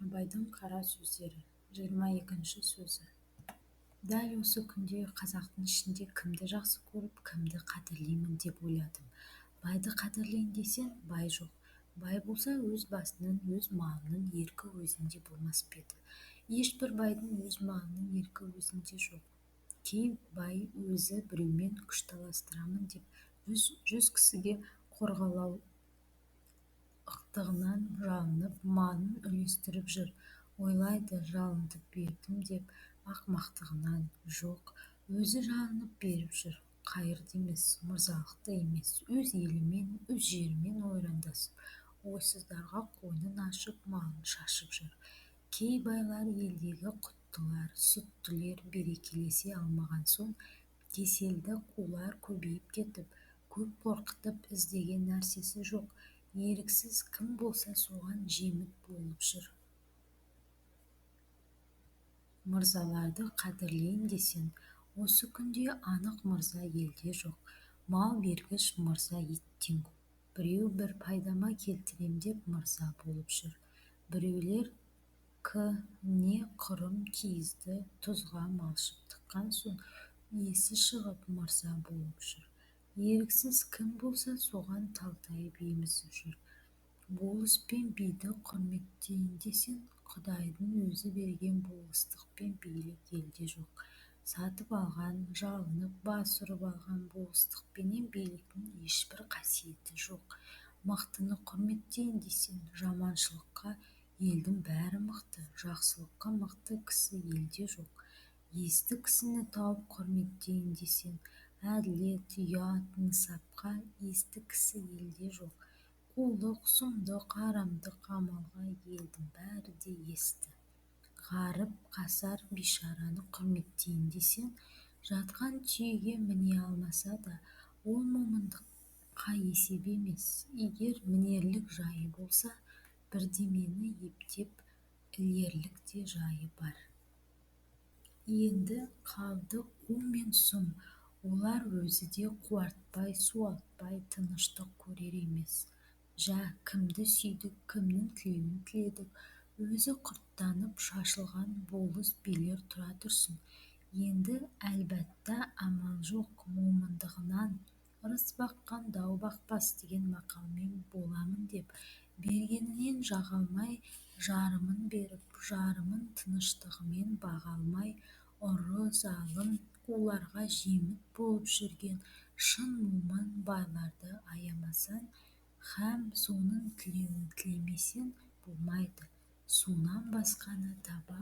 Құнанбайдың қара сөздері 22 сөзі. Дәл осы күнде қазақтың ішінде кімді жақсы көріп, кімді қадірлеймін деп ойладым. Байды қадірлейін десең, бай жоқ. Бай болса өз басының, өз малының еркі өзінде болмас па еді? Ешбір байдың өз малының еркі өзінде жоқ. Кей бай өзі біреумен күш таластырамын деп жүз кісіге қорғалау ықтығынан жалынып, малын үлестіріп жүр. Ойлайды, жалынды бердім деп ақымақтығынан. Жоқ, өзі жалынып беріп жүр. Қайырды емес, мырзалықты емес, өз елімен, өз жерімен ойрандасып, ойсыздарға қойнын ашып, малын шашып жүр. Кей байлар елдегі құттылар, сүттілер берекелесе алмаған соң, кеселді қулар көбейіп кетіп, көп қорқытып іздеген нәрсесі жоқ. Еріксіз кім болса соған жеміт болып жүр. Мырзаларды қадірлейін десең, осы күнде анық мырза елде жоқ. Мал бергіш мырза еттен көп. Біреу бір пайдама келтірем деп мырза болып жүр. Біреулер не құрым киізді тұзға малшып тыққан соң, есі шығып мырза болып жүр. Еріксіз кім болса соған талтайып емізіп жүр. Болыс пен биді құрметтейін десең, Құдайдың өзі берген болыстық пен билік елде жоқ. Сатып алған, жалынып, бас ұрып алған болыстық пенен биліктің ешбір қасиеті жоқ. Мықтыны құрметтейін десең, жаманшылыққа елдің бәрі мықты, жақсылыққа мықты кісі елде жоқ. Есті кісіні тауып құрметтейін десең, әділет, ұят, нысапқа есті кісі елде жоқ. Қулық, сұмдық, арамдық амалға елдің бәрі де есті. Ғаріп, қасар, бишараны құрметтейін десең, жатқан түйеге міне алмаса да, ол момындыққа есеп емес. Егер мінерлік жайы болса, бірдемені ептеп ілерлік те жайы бар. Енді қалды қу мен сұм, олар өзі де қуартпай, суалтпай тыныштық көрер емес. Жә, кімді сүйдік, кімнің тілеуін тіледік, өзі құрттанып шашылған болыс билер тұра тұрсын. Енді әлбәттә амал жоқ, момындығынан ырыс баққан дау бақпас деген мақалмен боламын деп, бергенінен жаға алмай, жарымын беріп, жарымын тыныштығымен баға алмай, ұры, залым, қуларға жеміт болып жүрген шын момын байларды аямасаң, һәм соның тілеуін тілемесең болмайды, сонан басқаны таба